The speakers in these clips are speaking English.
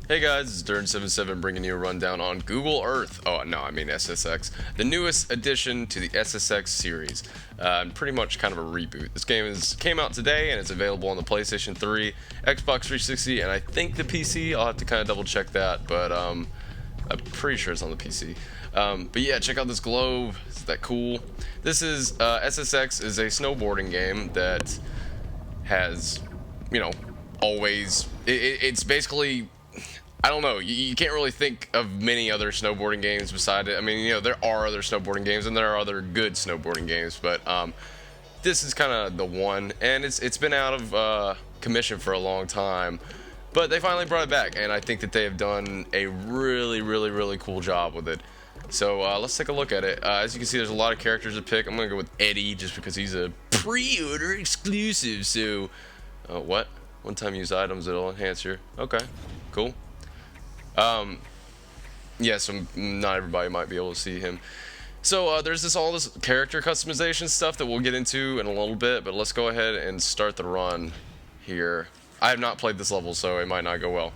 Hey guys, it's Dern77 bringing you a rundown on Google Earth. Oh, no, I mean SSX. The newest addition to the SSX series. And pretty much kind of a reboot. This game came out today and it's available on the PlayStation 3, Xbox 360, and I think the PC. I'll have to kind of double check that, but I'm pretty sure it's on the PC. But yeah, check out this globe. Is that cool? This is, SSX is a snowboarding game that has, always, it's basically, I don't know, you can't really think of many other snowboarding games beside it. I mean, there are other snowboarding games and there are other good snowboarding games, but this is kind of the one, and it's been out of commission for a long time, but they finally brought it back, and I think that they have done a really cool job with it. So let's take a look at it. As you can see, there's a lot of characters to pick. I'm gonna go with Eddie just because he's a pre-order exclusive. So what? One time use items that'll enhance your, okay, cool. Yeah, so not everybody might be able to see him. So there's all this character customization stuff that we'll get into in a little bit, but let's go ahead and start the run here. I have not played this level, so it might not go well.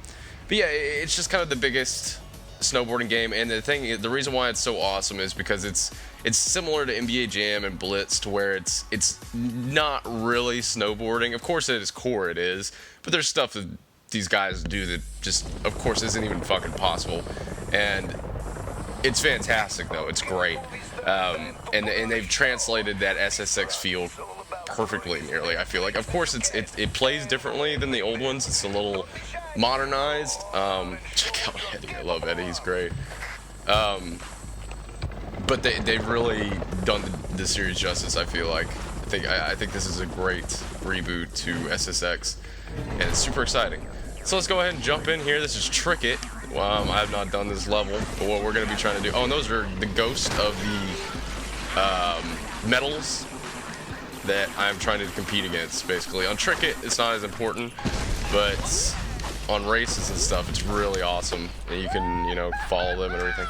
But yeah, it's just kind of the biggest snowboarding game, and the reason why it's so awesome is because it's similar to NBA Jam and Blitz, to where it's not really snowboarding. Of course, at its core it is, but there's stuff that these guys do that just, of course, isn't even fucking possible, and it's fantastic though. It's great, and they've translated that SSX feel perfectly, nearly. I feel like, of course, it plays differently than the old ones. It's a little modernized. Check out Eddie. I love Eddie. He's great. But they've really done the series justice. I feel like. I think this is a great reboot to SSX, and it's super exciting. So let's go ahead and jump in here. This is Trickett. I have not done this level, but what we're going to be trying to do... Oh, and those are the ghosts of the medals that I'm trying to compete against, basically. On Trickett, it's not as important, but on races and stuff, it's really awesome. And you can, follow them and everything.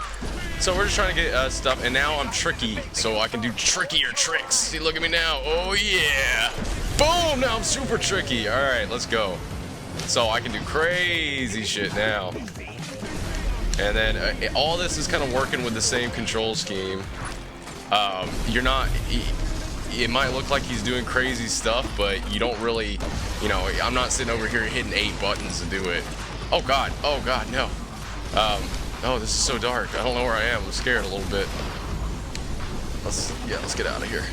So we're just trying to get stuff, and now I'm tricky, so I can do trickier tricks. See, look at me now. Oh, yeah. Boom! Now I'm super tricky. All right, let's go. So I can do crazy shit now. And then all this is kind of working with the same control scheme. You're not... It might look like he's doing crazy stuff, but you don't really, I'm not sitting over here hitting 8 buttons to do it. Oh god, no. Oh, this is so dark. I don't know where I am. I'm scared a little bit. Let's get out of here.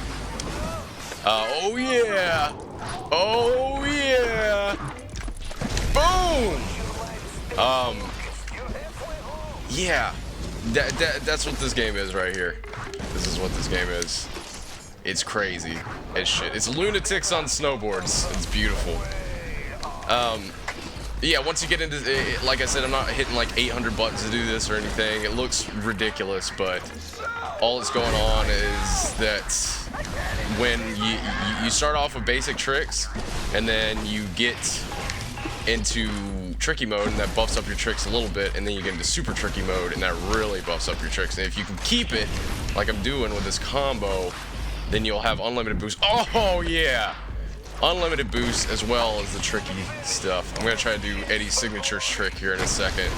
Oh yeah! Oh yeah! Boom! Yeah. That's what this game is right here. This is what this game is. It's crazy as shit. It's lunatics on snowboards. It's beautiful. Yeah, once you get into it, like I said, I'm not hitting like 800 buttons to do this or anything. It looks ridiculous, but all that's going on is that when you start off with basic tricks, and then you get into tricky mode, and that buffs up your tricks a little bit, and then you get into super tricky mode, and that really buffs up your tricks. And if you can keep it, like I'm doing with this combo, then you'll have unlimited boost. Oh yeah! Unlimited boost as well as the tricky stuff. I'm gonna try to do Eddie's signature trick here in a second.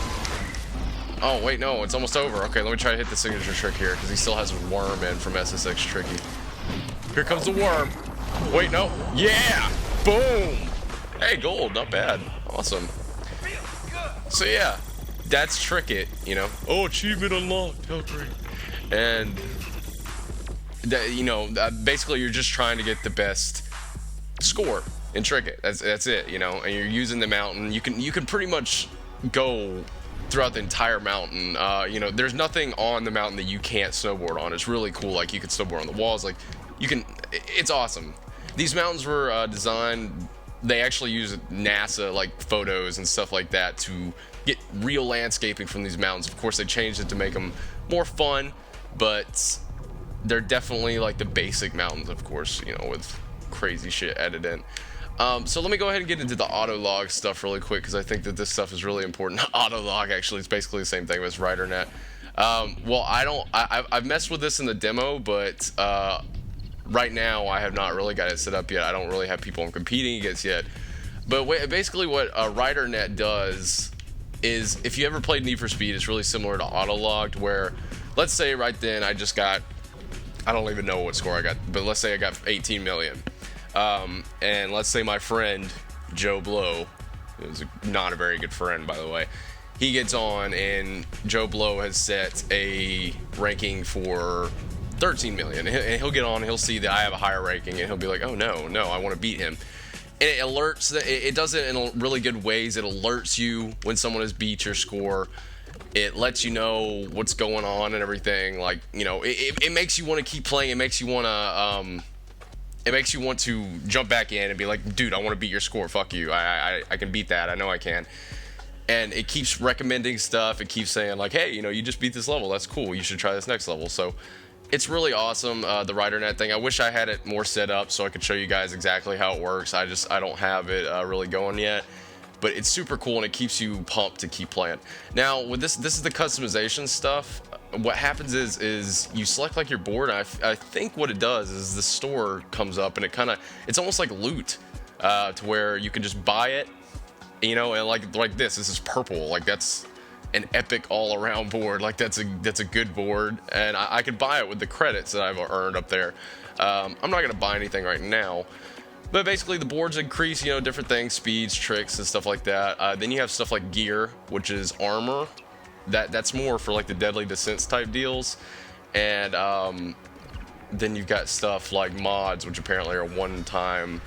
Oh wait, no, it's almost over. Okay, let me try to hit the signature trick here, because he still has a worm in from SSX Tricky. Here comes the worm. Wait, no. Yeah! Boom! Hey, gold, not bad. Awesome. So yeah, that's Trickett, Oh, achievement unlocked. How great. And basically you're just trying to get the best score in Trickett. That's it, and you're using the mountain. You can pretty much go throughout the entire mountain. There's nothing on the mountain that you can't snowboard on. It's really cool. Like, you can snowboard on the walls. Like, it's awesome. These mountains were designed. They actually use NASA like photos and stuff like that to get real landscaping from these mountains. Of course, they changed it to make them more fun, but they're definitely like the basic mountains, of course, with crazy shit added in. So let me go ahead and get into the auto log stuff really quick, because I think that this stuff is really important. Auto log, actually, it's basically the same thing as RiderNet. Well, I've messed with this in the demo, but right now I have not really got it set up yet. I don't really have people I'm competing against yet. But basically what RiderNet does is if you ever played Need for Speed, it's really similar to Autologged, where let's say right then I just got, I don't even know what score I got, but let's say I got 18 million. And let's say my friend, Joe Blow, who's not a very good friend, by the way, he gets on and Joe Blow has set a ranking for 13 million. And he'll get on, he'll see that I have a higher ranking, and he'll be like, oh no, I want to beat him. And it alerts, it does it in really good ways. It alerts you when someone has beat your score. It lets you know what's going on and everything. Like, you know, it makes you want to keep playing. It makes you want to jump back in and be like, dude, I want to beat your score. Fuck you. I can beat that. I know I can. And it keeps recommending stuff. It keeps saying like, hey, you know, you just beat this level. That's cool. You should try this next level. So it's really awesome, the RiderNet thing. I wish I had it more set up so I could show you guys exactly how it works. I don't have it really going yet. But it's super cool, and it keeps you pumped to keep playing. Now, with this is the customization stuff. What happens is you select like your board. I think what it does is the store comes up, and it's almost like loot, to where you can just buy it, you know, and like this is purple. Like that's an epic all-around board. Like that's a good board, and I could buy it with the credits that I've earned up there. I'm not gonna buy anything right now. But basically the boards increase, you know, different things, speeds, tricks, and stuff like that. Then you have stuff like gear, which is armor. That's more for like the deadly descents type deals. And then you've got stuff like mods, which apparently are one-time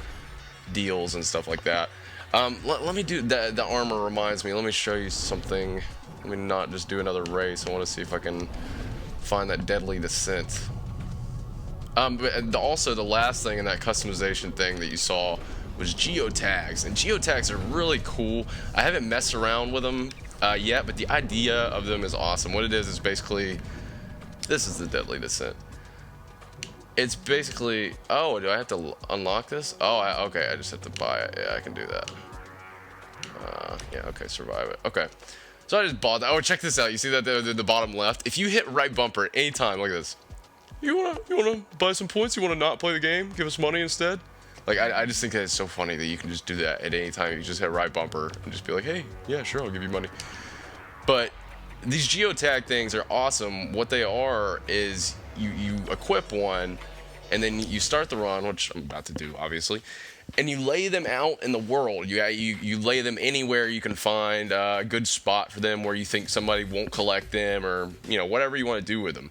deals and stuff like that. Let me do the armor reminds me. Let me show you something. Let me not just do another race. I want to see if I can find that deadly descent. But also the last thing in that customization thing that you saw was geotags, and geotags are really cool. I haven't messed around with them yet, but the idea of them is awesome. What it is basically, this is the deadly descent. It's basically, oh, do I have to unlock this? Oh, okay, I just have to buy it. Yeah, I can do that. Yeah, okay, survive it. Okay, so I just bought that. Oh, check this out. You see that the bottom left? If you hit right bumper at any time, look at this. You wanna buy some points? You wanna not play the game? Give us money instead? Like, I just think that it's so funny that you can just do that at any time. You just hit right bumper and just be like, hey, yeah, sure, I'll give you money. But these geotag things are awesome. What they are is you equip one, and then you start the run, which I'm about to do, obviously, and you lay them out in the world. You lay them anywhere you can find a good spot for them where you think somebody won't collect them, or, you know, whatever you want to do with them.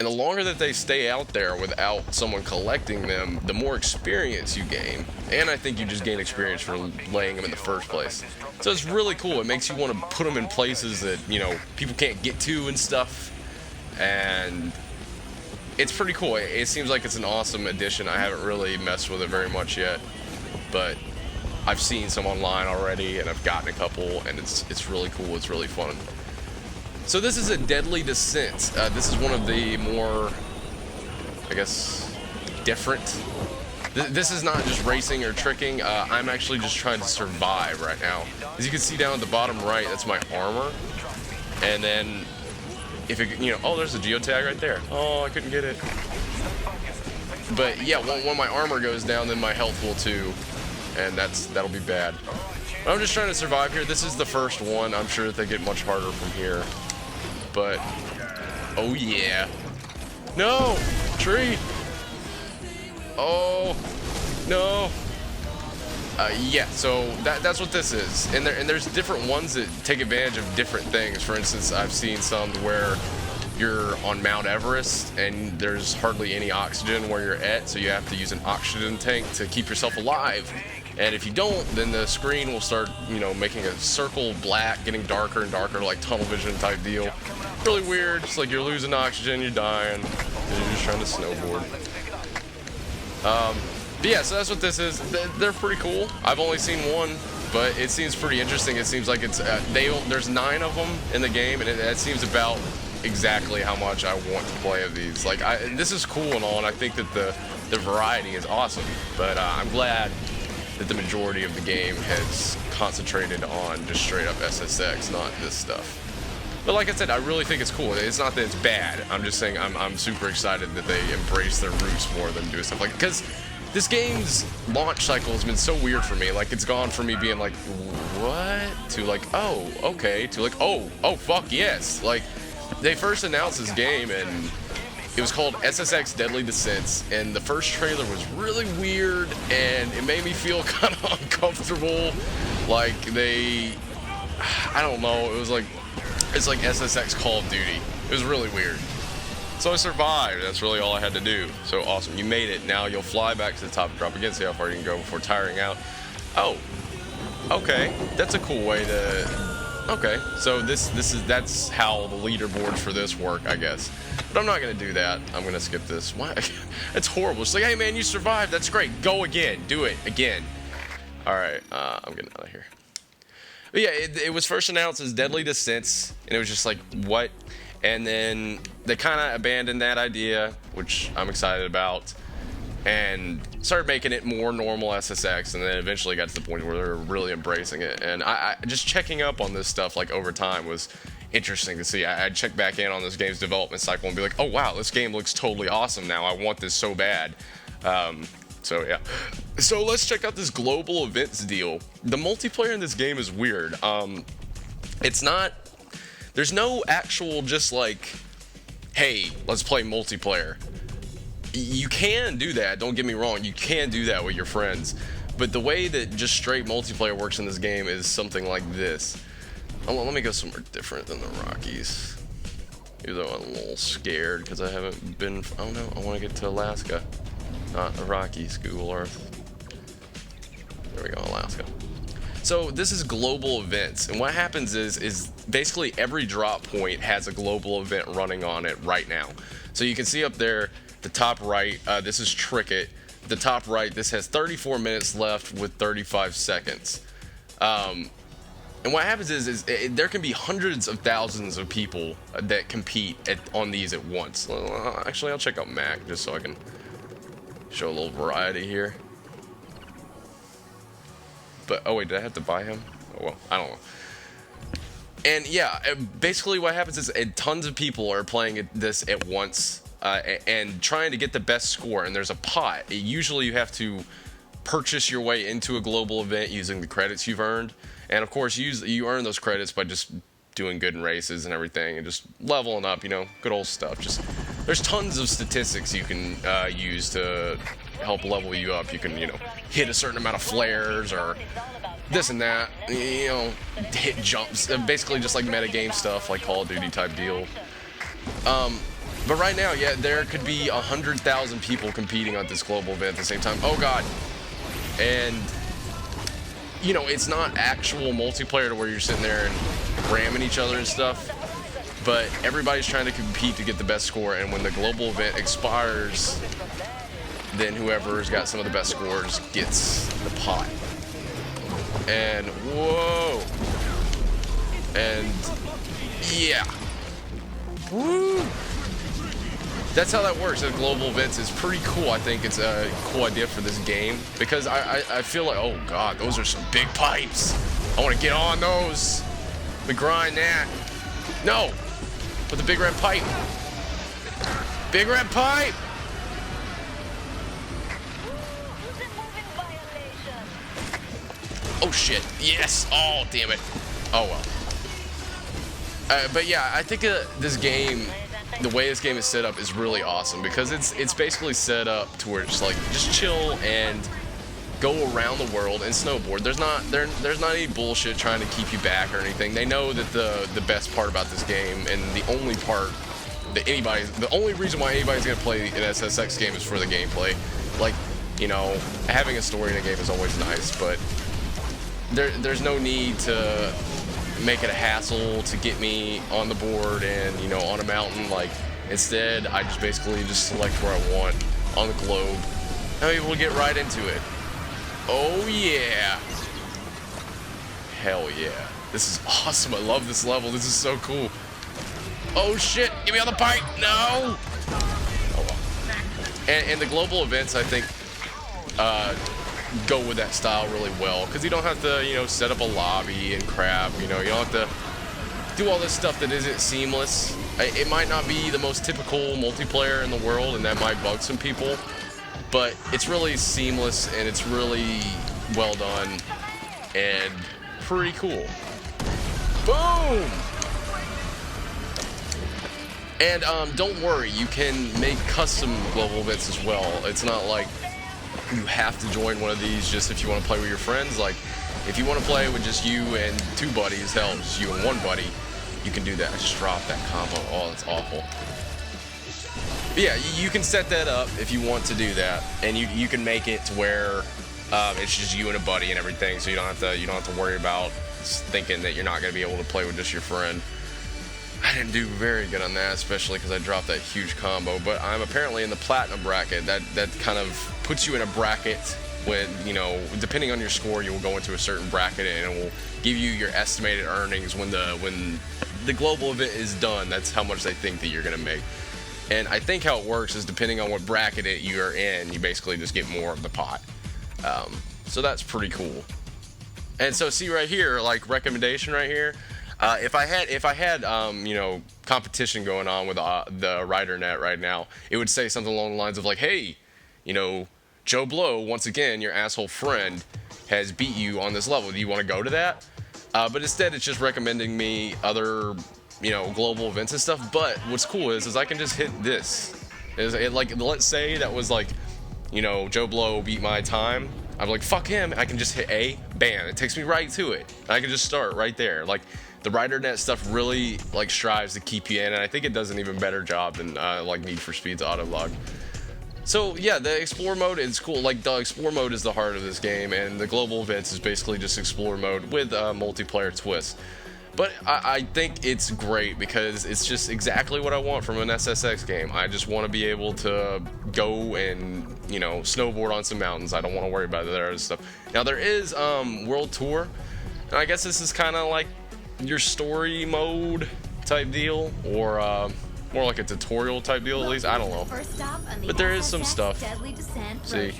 And the longer that they stay out there without someone collecting them, the more experience you gain. And I think you just gain experience for laying them in the first place. So it's really cool. It makes you want to put them in places that, you know, people can't get to and stuff. And it's pretty cool. It seems like it's an awesome addition. I haven't really messed with it very much yet, but I've seen some online already, and I've gotten a couple, and it's really cool. It's really fun. So this is a deadly descent. This is one of the more, I guess, different. This is not just racing or tricking. I'm actually just trying to survive right now. As you can see down at the bottom right, that's my armor. And then, if it, you know, oh, there's a geotag right there. Oh, I couldn't get it. But yeah, when my armor goes down, then my health will too, and that'll be bad. But I'm just trying to survive here. This is the first one. I'm sure that they get much harder from here. But, oh yeah. No! Tree! Oh, no. Yeah, so that's what this is. And there's different ones that take advantage of different things. For instance, I've seen some where you're on Mount Everest and there's hardly any oxygen where you're at, so you have to use an oxygen tank to keep yourself alive. And if you don't, then the screen will start, you know, making a circle black, getting darker and darker, like tunnel vision type deal. Really weird. It's like you're losing oxygen, you're dying, and you're just trying to snowboard. But yeah, so that's what this is. They're pretty cool. I've only seen one, but it seems pretty interesting. It seems like it's there's 9 of them in the game, and that seems about exactly how much I want to play of these. Like, this is cool and all, and I think that the variety is awesome. But I'm glad that the majority of the game has concentrated on just straight up SSX, not this stuff. But like I said, I really think it's cool. It's not that it's bad. I'm just saying I'm super excited that they embrace their roots more than do stuff like, because this game's launch cycle has been so weird for me. Like, it's gone from me being like, what? To like, oh, okay. To like, oh, fuck, yes. Like, they first announced this game, and it was called SSX Deadly Descents, and the first trailer was really weird, and it made me feel kind of uncomfortable. Like, I don't know, it was like, it's like SSX Call of Duty. It was really weird. So I survived. That's really all I had to do. So awesome. You made it. Now you'll fly back to the top and drop again, see how far you can go before tiring out. Oh, okay. That's a cool way to... Okay, so that's how the leaderboards for this work, I guess. But I'm not going to do that. I'm going to skip this. Why? It's horrible. It's like, hey, man, you survived. That's great. Go again. Do it again. All right, I'm getting out of here. But yeah, it was first announced as Deadly Descents, and it was just like, what? And then they kind of abandoned that idea, which I'm excited about, and started making it more normal SSX, and then eventually got to the point where they were really embracing it. And I just checking up on this stuff like over time was interesting to see. I'd check back in on this game's development cycle and be like, oh wow, this game looks totally awesome now. I want this so bad. So yeah. So let's check out this global events deal. The multiplayer in this game is weird. It's not... There's no actual just like, hey, let's play multiplayer. You can do that, don't get me wrong, you can do that with your friends. But the way that just straight multiplayer works in this game is something like this. Oh, well, let me go somewhere different than the Rockies. Even though I'm a little scared because I haven't been, oh no, I want to get to Alaska. Not the Rockies, Google Earth. There we go, Alaska. So this is global events, and what happens is basically every drop point has a global event running on it right now. So you can see up there, the top right, this is Trickett. The top right, this has 34 minutes left with 35 seconds. And what happens is there can be hundreds of thousands of people that compete on these at once. Actually, I'll check out Mac just so I can show a little variety here. But, oh wait, did I have to buy him? Oh well, I don't know. And yeah, basically what happens is tons of people are playing this at once and trying to get the best score, and there's a pot. Usually you have to purchase your way into a global event using the credits you've earned. And of course, you earn those credits by just doing good in races and everything and just leveling up, you know, good old stuff. Just there's tons of statistics you can use to help level you up. You can, you know, hit a certain amount of flares or this and that, you know, hit jumps, basically just like metagame stuff, like Call of Duty type deal. But right now, yeah, there could be 100,000 people competing on this global event at the same time. Oh god. And you know, it's not actual multiplayer to where you're sitting there and ramming each other and stuff, but everybody's trying to compete to get the best score, and when the global event expires, then whoever's got some of the best scores gets the pot. And whoa, and yeah, woo. That's how that works at global events. Is pretty cool. I think it's a cool idea for this game because I feel like, oh god, those are some big pipes. I want to get on those. We grind that. No, with the big red pipe. Big red pipe. Oh shit! Yes! Oh damn it! Oh well. But yeah, I think this game, the way this game is set up, is really awesome because it's basically set up to where it's like just chill and go around the world and snowboard. There's not any bullshit trying to keep you back or anything. They know that the best part about this game and the only part that the only reason why anybody's gonna play an SSX game is for the gameplay. Like, you know, having a story in a game is always nice, but there's no need to make it a hassle to get me on the board and, you know, on a mountain. Like, instead, I just basically just select where I want on the globe. I'm able to get right into it. Oh yeah. Hell yeah. This is awesome. I love this level. This is so cool. Oh shit, get me on the pipe. No. Oh well. And the global events, I think, go with that style really well because you don't have to, you know, set up a lobby and crap. You know, you don't have to do all this stuff that isn't seamless. It might not be the most typical multiplayer in the world, and that might bug some people, but it's really seamless and it's really well done and pretty cool. Boom! And don't worry, you can make custom global events as well. It's not like you have to join one of these just if you want to play with your friends. Like, if you want to play with just you and 2 buddies, hell, just you and 1 buddy, you can do that. I just dropped that combo. Oh, that's awful. But yeah, you can set that up if you want to do that, and you can make it to where it's just you and a buddy and everything, so you don't have to worry about thinking that you're not going to be able to play with just your friend. I didn't do very good on that, especially because I dropped that huge combo, but I'm apparently in the platinum bracket. That kind of puts you in a bracket when, you know, depending on your score, you will go into a certain bracket and it will give you your estimated earnings when the global event is done. That's how much they think that you're going to make. And I think how it works is depending on what bracket you're in, you basically just get more of the pot. So that's pretty cool. And so see right here, like recommendation right here, if I had you know, competition going on with the RiderNet right now, it would say something along the lines of like, hey, you know, Joe Blow, once again, your asshole friend, has beat you on this level. Do you want to go to that? But instead, it's just recommending me other, you know, global events and stuff. But what's cool is I can just hit this. Like, let's say that was like, you know, Joe Blow beat my time. I'm like, fuck him. I can just hit A, bam. It takes me right to it. I can just start right there. Like, the RiderNet stuff really like strives to keep you in, and I think it does an even better job than like Need for Speed's autolog. So yeah, the Explore mode is cool. Like, the Explore mode is the heart of this game, and the global events is basically just Explore mode with a multiplayer twist. But I think it's great because it's just exactly what I want from an SSX game. I just want to be able to go and, you know, snowboard on some mountains. I don't want to worry about the other stuff. Now there is World Tour, and I guess this is kind of like your story mode type deal, or more like a tutorial type deal at least. I don't know. But there is some stuff. See?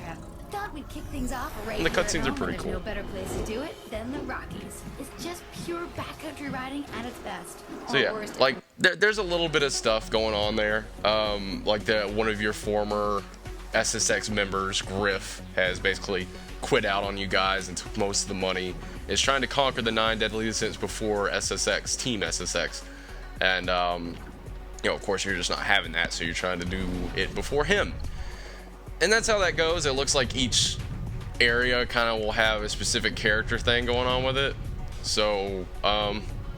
And the cutscenes are pretty cool. No better place to do it than the Rockies. It's just pure backcountry riding at its best. So yeah, like there's a little bit of stuff going on there. Like one of your former SSX members, Griff, has basically quit out on you guys and took most of the money. Is trying to conquer the 9 deadly sins before SSX, Team SSX, and you know, of course, you're just not having that, so you're trying to do it before him. And that's how that goes. It looks like each area kind of will have a specific character thing going on with it. So,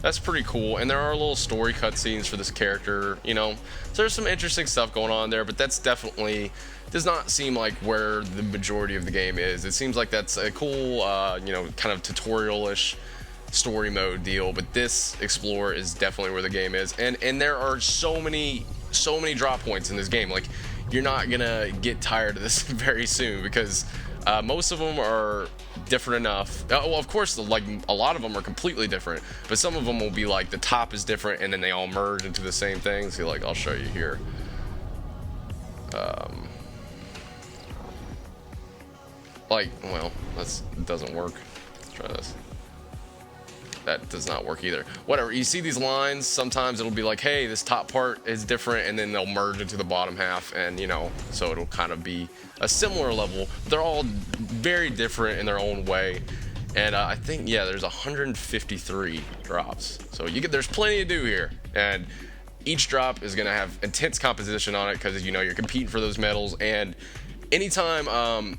that's pretty cool. And there are little story cutscenes for this character, you know. So there's some interesting stuff going on there, but that's definitely does not seem like where the majority of the game is. It seems like that's a cool, you know, kind of tutorial-ish story mode deal, but this Explorer is definitely where the game is. And there are so many drop points in this game. Like, you're not gonna get tired of this very soon, because most of them are different enough. Well, of course, like a lot of them are completely different, but some of them will be like the top is different and then they all merge into the same thing. See, like, I'll show you here. Like, well, it doesn't work. Let's try this. That does not work either. Whatever, you see these lines, sometimes it'll be like, hey, this top part is different, and then they'll merge into the bottom half, and, you know, so it'll kind of be a similar level. They're all very different in their own way, and I think, yeah, there's 153 drops. So there's plenty to do here, and each drop is gonna have intense composition on it, because, you know, you're competing for those medals, and anytime,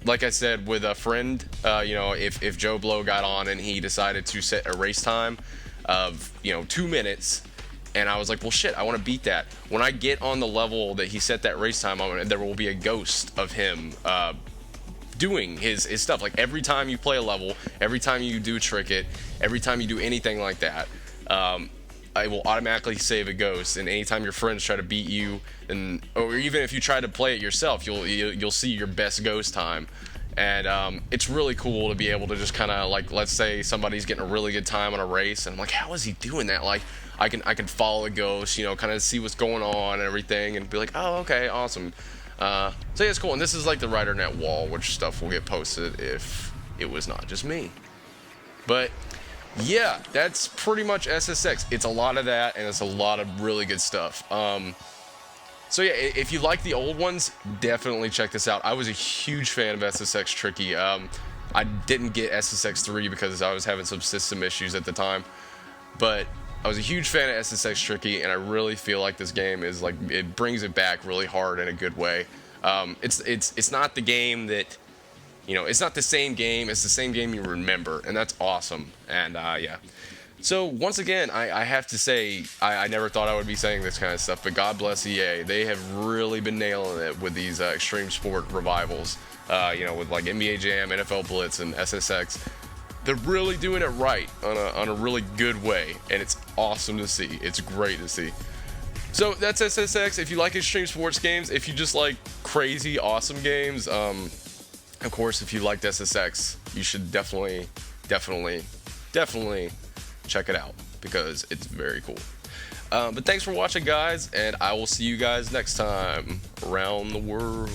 like I said, with a friend, you know, if Joe Blow got on and he decided to set a race time of, you know, 2 minutes, and I was like, well, shit, I want to beat that. When I get on the level that he set that race time on, there will be a ghost of him doing his stuff. Like, every time you play a level, every time you do Trickett, every time you do anything like that, I will automatically save a ghost, and anytime your friends try to beat you, or even if you try to play it yourself, you'll see your best ghost time. And it's really cool to be able to just kind of, like, let's say somebody's getting a really good time on a race, and I'm like, how is he doing that? Like, I can follow a ghost, you know, kind of see what's going on and everything, and be like, oh, okay, awesome. So yeah, it's cool. And this is like the RiderNet wall, which stuff will get posted if it was not just me. But yeah, that's pretty much SSX. It's a lot of that, and it's a lot of really good stuff. So yeah, if you like the old ones, definitely check this out. I was a huge fan of SSX Tricky. I didn't get SSX 3 because I was having some system issues at the time, but I was a huge fan of SSX Tricky, and I really feel like this game is like, it brings it back really hard in a good way. It's not the game that, you know, it's not the same game. It's the same game you remember, and that's awesome. And yeah. So once again, I have to say, I never thought I would be saying this kind of stuff, but God bless EA. They have really been nailing it with these extreme sport revivals. You know, with like NBA Jam, NFL Blitz, and SSX. They're really doing it right on a really good way, and it's awesome to see. It's great to see. So that's SSX. If you like extreme sports games, if you just like crazy awesome games, of course, if you liked SSX, you should definitely check it out because it's very cool. But thanks for watching, guys, and I will see you guys next time around the world.